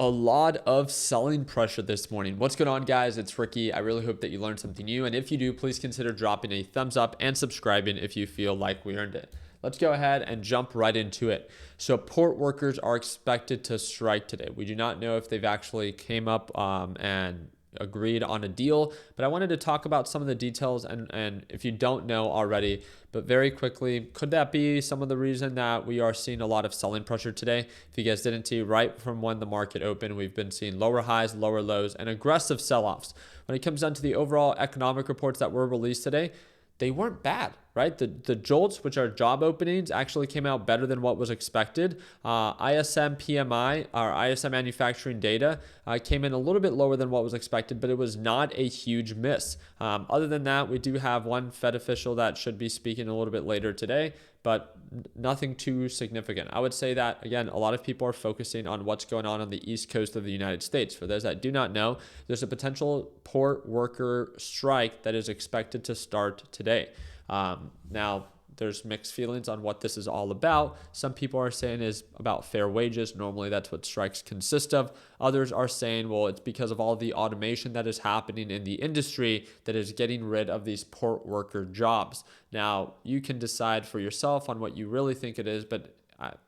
A lot of selling pressure this morning. What's going on, guys? It's Ricky. I really hope that you learned something new. And if you do, please consider dropping a thumbs up and subscribing if you feel like we earned it. Let's go ahead and jump right into it. So port workers are expected to strike today. We do not know if they've actually came up and agreed on a deal, but I wanted to talk about some of the details and if you don't know already, but very quickly, could that be some of the reason that we are seeing a lot of selling pressure today? If you guys didn't see, right from when the market opened, we've been seeing lower highs, lower lows, and aggressive sell-offs. When it comes down to the overall economic reports that were released today, they weren't bad, right? The JOLTS, which are job openings, actually came out better than what was expected. ISM PMI, or ISM manufacturing data, came in a little bit lower than what was expected, but it was not a huge miss. Other than that, we do have one Fed official that should be speaking a little bit later today, but nothing too significant. I would say that, again, a lot of people are focusing on what's going on the East Coast of the United States. For those that do not know, there's a potential port worker strike that is expected to start today. Now, there's mixed feelings on what this is all about. Some people are saying is about fair wages. Normally, that's what strikes consist of. Others are saying, well, it's because of all the automation that is happening in the industry that is getting rid of these port worker jobs. Now, you can decide for yourself on what you really think it is, but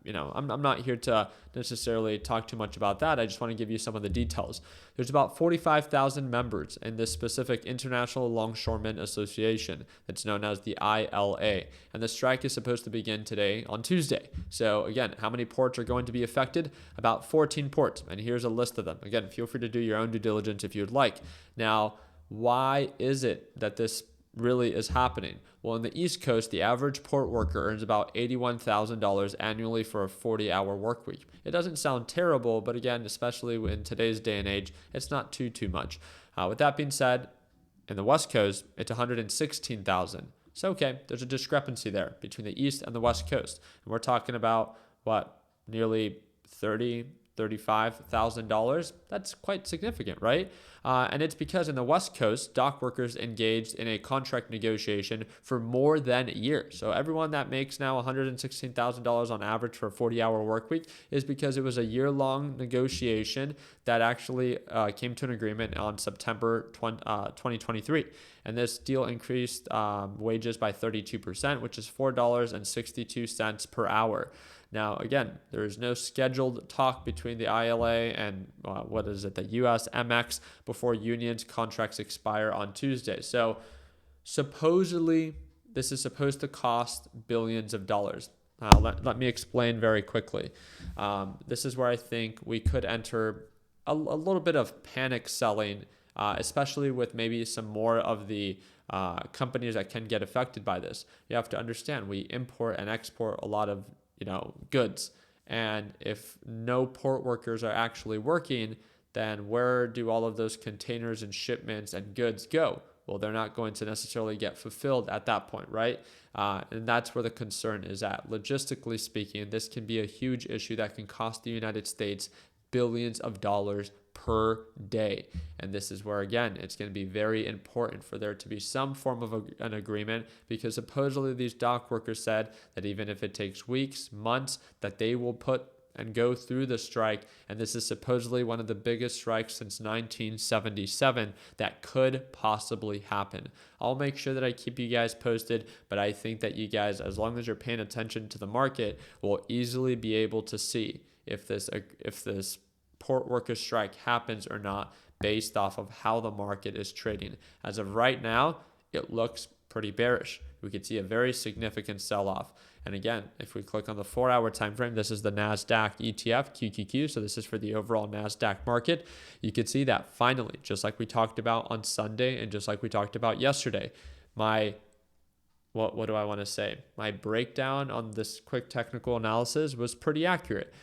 I'm not here to necessarily talk too much about that. I just want to give you some of the details. There's about 45,000 members in this specific International Longshoremen Association that's known as the ILA. And the strike is supposed to begin today on Tuesday. So again, how many ports are going to be affected? About 14 ports. And here's a list of them. Again, feel free to do your own due diligence if you'd like. Now, why is it that this really is happening? Well, in the East Coast, the average port worker earns about $81,000 annually for a 40-hour work week. It doesn't sound terrible, but again, especially in today's day and age, it's not too much. With that being said, in the West Coast, it's $116,000. So, okay, there's a discrepancy there between the East and the West Coast. And we're talking about, nearly $35,000. That's quite significant, right? And it's because in the West Coast, dock workers engaged in a contract negotiation for more than a year. So everyone that makes now $116,000 on average for a 40-hour work week is because it was a year-long negotiation that actually came to an agreement on September 2023. And this deal increased wages by 32%, which is $4.62 per hour. Now, again, there is no scheduled talk between the ILA and the USMX before unions' contracts expire on Tuesday. So supposedly, this is supposed to cost billions of dollars. Let me explain very quickly. This is where I think we could enter a little bit of panic selling, especially with maybe some more of the companies that can get affected by this. You have to understand, we import and export a lot of goods. And if no port workers are actually working, then where do all of those containers and shipments and goods go? Well, they're not going to necessarily get fulfilled at that point, right? And that's where the concern is at. Logistically speaking, this can be a huge issue that can cost the United States billions of dollars per day. And this is where, again, it's going to be very important for there to be some form of an agreement, because supposedly these dock workers said that even if it takes weeks, months, that they will put and go through the strike. And this is supposedly one of the biggest strikes since 1977 that could possibly happen. I'll make sure that I keep you guys posted, but I think that you guys, as long as you're paying attention to the market, will easily be able to see if this port worker strike happens or not based off of how the market is trading. As of right now, it looks pretty bearish. We could see a very significant sell-off. And again, if we click on the 4-hour time frame, this is the NASDAQ ETF, QQQ. So this is for the overall NASDAQ market. You could see that finally, just like we talked about on Sunday and just like we talked about yesterday, what do I want to say? My breakdown on this quick technical analysis was pretty accurate.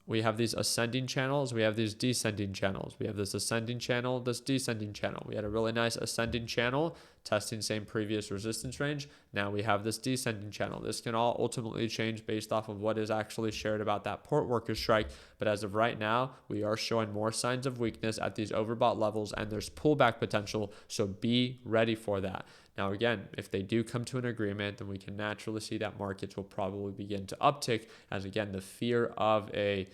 We have these ascending channels. We have these descending channels. We have this ascending channel, this descending channel. We had a really nice ascending channel testing same previous resistance range. Now we have this descending channel. This can all ultimately change based off of what is actually shared about that port worker strike. But as of right now, we are showing more signs of weakness at these overbought levels, and there's pullback potential. So be ready for that. Now, again, if they do come to an agreement, then we can naturally see that markets will probably begin to uptick as, again, the fear of a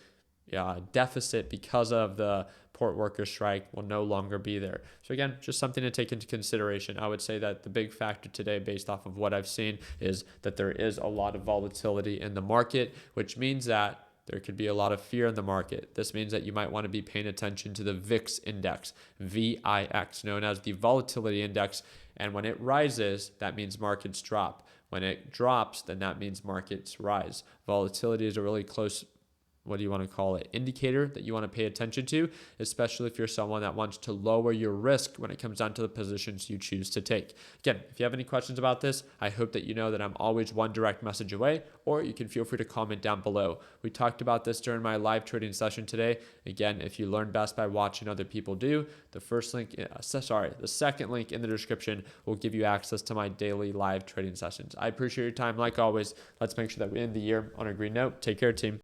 deficit because of the port worker strike will no longer be there. So again, just something to take into consideration. I would say that the big factor today, based off of what I've seen, is that there is a lot of volatility in the market, which means that there could be a lot of fear in the market. This means that you might want to be paying attention to the VIX index, VIX, known as the volatility index. And when it rises, that means markets drop. When it drops, then that means markets rise. Volatility is a really close, what do you want to call it, indicator that you want to pay attention to, especially if you're someone that wants to lower your risk when it comes down to the positions you choose to take. Again, if you have any questions about this, I hope that you know that I'm always one direct message away, or you can feel free to comment down below. We talked about this during my live trading session today. Again, if you learn best by watching other people do, the second link in the description will give you access to my daily live trading sessions. I appreciate your time. Like always, let's make sure that we end the year on a green note. Take care, team.